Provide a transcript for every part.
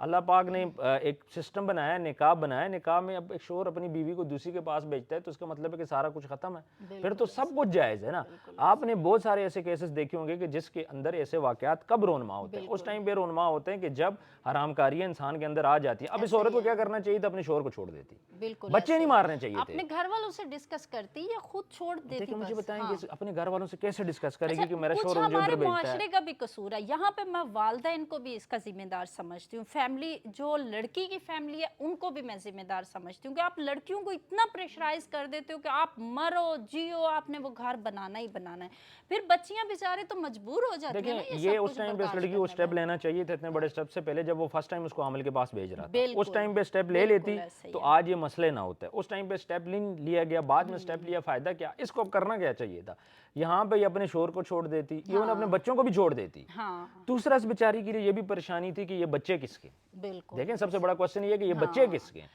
اللہ پاک نے ایک سسٹم بنایا، نکاح بنایا، نکاح میں اب ایک شوہر اپنی بیوی کو دوسری کے پاس بھیجتا ہے تو اس کا مطلب ہے کہ سارا کچھ ختم ہے، پھر تو سب کچھ جائز ہے نا۔ آپ نے بہت سارے ایسے کیسز دیکھے ہوں گے کہ جس کے اندر ایسے واقعات کب رونما ہوتے ہیں، اس ٹائم پہ رونما ہوتے ہیں کہ جب حرام کاریاں انسان کے اندر آ جاتی ہیں۔ اب اس عورت کو کیا کرنا چاہیے تھا؟ اپنے شوہر کو چھوڑ دیتی، بالکل بچے نہیں مارنے چاہیے تھے۔ اپنے گھر والوں سے ڈسکس کرتی یا خود چھوڑ دیتی؟ دیکھیں مجھے بس بتائیں کہ اپنے گھر والوں سے کیسے ڈسکس کرے گی کہ میرا کچھ شوہر مجھے ہمارے ادھر بھیجتا ہے؟ معاشرے کا بھی قصور ہے یہاں پہ، میں والدین کو بھی اس کا ذمہ دار سمجھتی ہوں، فیملی جو لڑکی کی فیملی ہے ان کو بھی میں ذمہ دار سمجھتی ہوں کہ آپ لڑکیوں کو اتنا پریشرائز کر دیتے ہو کہ آپ مرو جیو، آپ نے وہ گھر بنانا ہی بنانا ہے، پھر بچیاں بیچارے تو مجبور ہو جاتی ہیں نا دیکھیں یہ اس ٹائم پہ اس لڑکی کو سٹیپ لینا چاہیے تھا اتنے بڑے سٹیپ سے پہلے، جب وہ فرسٹ ٹائم اس کو عامل کے پاس بھیج رہا تھا، اس ٹائم پہ سٹیپ لے لیتی تو آج یہ مسئلے نہ ہوتے۔ اس ٹائم پہ سٹیپ لیا گیا، بعد میں سٹیپ لیا، فائدہ کیا؟ اس کو کرنا کیا چاہیے تھا؟ یہاں پہ یہ اپنے شوہر کو چھوڑ دیتی، ایون اپنے بچوں کو بھی چھوڑ دیتی۔ دوسرا اس بیچاری کے لیے یہ بھی پریشانی تھی کہ یہ بچے کس کے؟ دیکھیں سب سے بڑا کوسچن یہ ہے کہ یہ بچے کس کے ہیں؟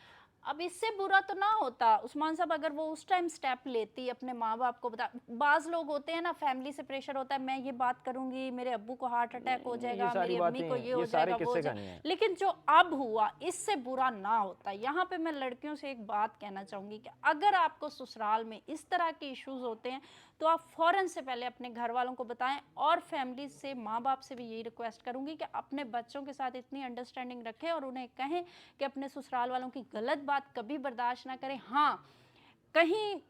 اب اس سے برا تو نہ ہوتا عثمان صاحب اگر وہ اس ٹائم سٹیپ لیتی، اپنے ماں باپ کو بتا، بعض لوگ ہوتے ہیں نا فیملی سے پریشر ہوتا ہے، میں یہ بات کروں گی میرے ابو کو ہارٹ اٹیک ہو جائے گا، میری امی کو یہ ہو جائے گا، وہ ہو جائے گا، لیکن جو اب ہوا اس سے برا نہ ہوتا۔ یہاں پہ میں لڑکیوں سے ایک بات کہنا چاہوں گی کہ اگر آپ کو سسرال میں اس طرح کے ایشوز ہوتے ہیں تو آپ فوراً سے پہلے اپنے گھر والوں کو بتائیں، اور فیملی سے، ماں باپ سے بھی یہی ریکویسٹ کروں گی کہ اپنے بچوں کے ساتھ اتنی انڈرسٹینڈنگ رکھیں اور انہیں کہیں کہ اپنے سسرال والوں کی غلط بات کبھی برداشت نہ کریں۔ ہاں کہیں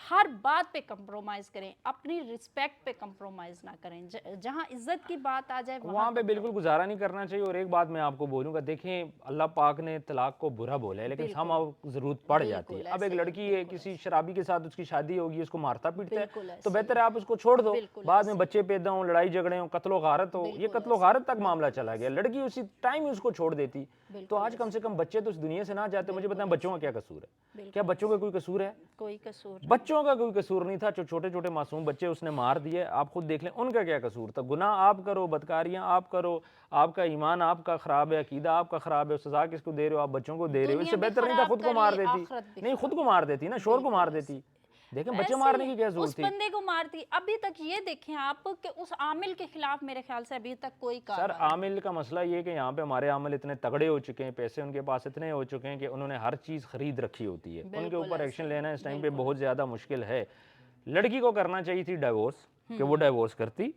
ہر بات پہ کمپرومائز کریں، اپنی رسپیکٹ پہ کمپرومائز نہ کریں، جہاں عزت کی بات آ جائے وہاں پہ بالکل گزارا نہیں کرنا چاہیے۔ اور ایک بات میں آپ کو بولوں گا، دیکھیں اللہ پاک نے طلاق کو برا بولا ہے لیکن ہم ضرورت پڑ جاتی ہے۔ اب ایک لڑکی ہے، کسی شرابی کے ساتھ اس کی شادی ہوگی، اس کو مارتا پیٹتا ہے تو بہتر ہے آپ اس کو چھوڑ دو، بعد میں بچے پیدا ہوں، لڑائی جھگڑے ہوں، قتل و غارت ہو، یہ قتل و غارت تک معاملہ چلا گیا، لڑکی اسی ٹائم اس کو چھوڑ دیتی تو آج کم سے کم بچے تو اس دنیا سے نہ جاتے۔ مجھے بتائیں بچوں کا کیا قصور ہے؟ کیا بچوں کا کوئی قصور ہے؟ کوئی قصور بچوں کا کوئی قصور نہیں تھا، جو چھوٹے چھوٹے معصوم بچے اس نے مار دیے، آپ خود دیکھ لیں ان کا کیا قصور تھا؟ گناہ آپ کرو، بدکاریاں آپ کرو، آپ کا ایمان آپ کا خراب ہے، عقیدہ آپ کا خراب ہے، سزا کس کو دے رہے ہو؟ آپ بچوں کو دے رہے ہو۔ اس سے بہتر نہیں تھا خود کو مار دیتی؟ نہیں خود کو مار دیتی نا، شوہر کو مار دیتی۔ دیکھیں بچے مارنے کی کیا ضرورت تھی؟ اس بندے کو مارتی۔ ابھی تک یہ دیکھیں آپ کہ اس عامل کے خلاف میرے خیال سے ابھی تک کوئی کارروائی۔ سر عامل کا مسئلہ یہ ہے کہ یہاں پہ ہمارے عامل اتنے تگڑے ہو چکے ہیں، پیسے ان کے پاس اتنے ہو چکے ہیں کہ انہوں نے ہر چیز خرید رکھی ہوتی ہے، ان کے اوپر ایکشن لینا اس ٹائم پہ بہت زیادہ مشکل ہے۔ لڑکی کو کرنا چاہیے تھی ڈائیورس، کہ وہ ڈائیورس کرتی،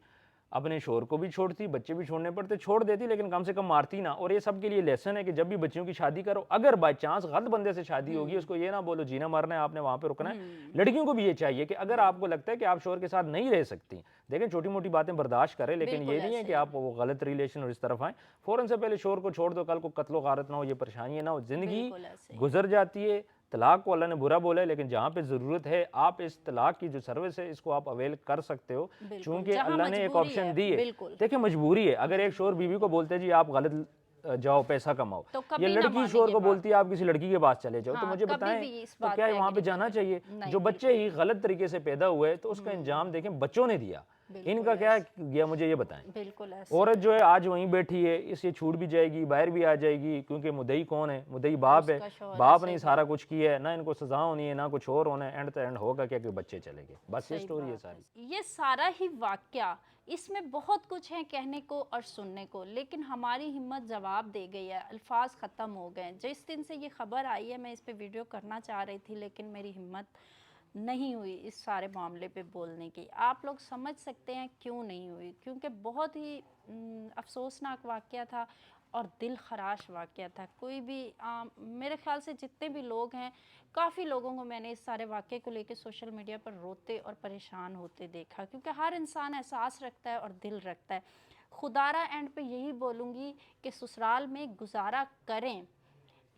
اپنے شوہر کو بھی چھوڑتی، بچے بھی چھوڑنے پڑتے، چھوڑ دیتی لیکن کم سے کم مارتی نہ۔ اور یہ سب کے لیے لیسن ہے کہ جب بھی بچیوں کی شادی کرو، اگر بائی چانس غلط بندے سے شادی ہوگی، اس کو یہ نہ بولو جینا مرنا ہے، آپ نے وہاں پہ رکنا ہے۔ لڑکیوں کو بھی یہ چاہیے کہ اگر آپ کو لگتا ہے کہ آپ شوہر کے ساتھ نہیں رہ سکتی، دیکھیں چھوٹی موٹی باتیں برداشت کریں لیکن یہ نہیں ہے کہ آپ وہ غلط ریلیشن اور اس طرف آئیں۔ فوراً سے پہلے شوہر کو چھوڑ دو، کل کو قتل و غارت نہ ہو، یہ پریشانیاں نہ ہو، زندگی گزر جاتی ہے۔ طلاق کو اللہ نے برا بولا ہے لیکن جہاں پہ ضرورت ہے آپ اس طلاق کی جو سروس ہے اس کو آپ اویل کر سکتے ہو، چونکہ اللہ نے ایک آپشن دی ہے۔ دیکھیں مجبوری ہے، اگر ایک شوہر بیوی کو بولتے جی آپ غلط جاؤ پیسہ کماؤ، یہ لڑکی شوہر کو بولتی ہے آپ کسی لڑکی کے پاس چلے جاؤ، تو مجھے بتائیں تو کیا وہاں پہ جانا چاہیے؟ جو بچے ہی غلط طریقے سے پیدا ہوئے تو اس کا انجام دیکھیں بچوں نے دیا، ان کا کیا گیا مجھے یہ بتائیں۔ عورت جو ہے آج وہیں بیٹھی ہے، اس یہ چھوٹ بھی جائے گی، باہر بھی آ جائے گی، کیونکہ مدعی کون ہے؟ مدعی باپ ہے، باپ نے سارا کچھ کیا ہے، نہ ان کو سزا ہونی ہے نہ کچھ اور ہونا ہے، اینڈ تو اینڈ ہوگا کیا کہ بچے چلے گئے، بس یہ سٹوری ہے ساری۔ یہ سارا ہی واقعہ، اس میں بہت کچھ ہے کہنے کو اور سننے کو، لیکن ہماری ہمت جواب دے گئی ہے، الفاظ ختم ہو گئے۔ جس دن سے یہ خبر آئی ہے میں اس پہ ویڈیو کرنا چاہ رہی تھی لیکن میری ہمت نہیں ہوئی اس سارے معاملے پہ بولنے کی۔ آپ لوگ سمجھ سکتے ہیں کیوں نہیں ہوئی، کیونکہ بہت ہی افسوسناک واقعہ تھا اور دل خراش واقعہ تھا۔ کوئی بھی میرے خیال سے جتنے بھی لوگ ہیں، کافی لوگوں کو میں نے اس سارے واقعے کو لے کے سوشل میڈیا پر روتے اور پریشان ہوتے دیکھا، کیونکہ ہر انسان احساس رکھتا ہے اور دل رکھتا ہے۔ خدارہ اینڈ پہ یہی بولوں گی کہ سسرال میں گزارا کریں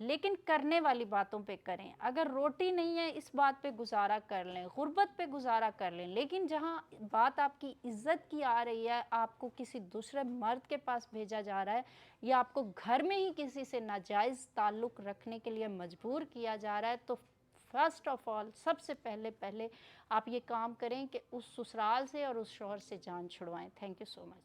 لیکن کرنے والی باتوں پہ کریں۔ اگر روٹی نہیں ہے اس بات پہ گزارا کر لیں، غربت پہ گزارا کر لیں، لیکن جہاں بات آپ کی عزت کی آ رہی ہے، آپ کو کسی دوسرے مرد کے پاس بھیجا جا رہا ہے یا آپ کو گھر میں ہی کسی سے ناجائز تعلق رکھنے کے لیے مجبور کیا جا رہا ہے، تو فرسٹ آف آل سب سے پہلے آپ یہ کام کریں کہ اس سسرال سے اور اس شوہر سے جان چھڑوائیں۔ Thank you so much.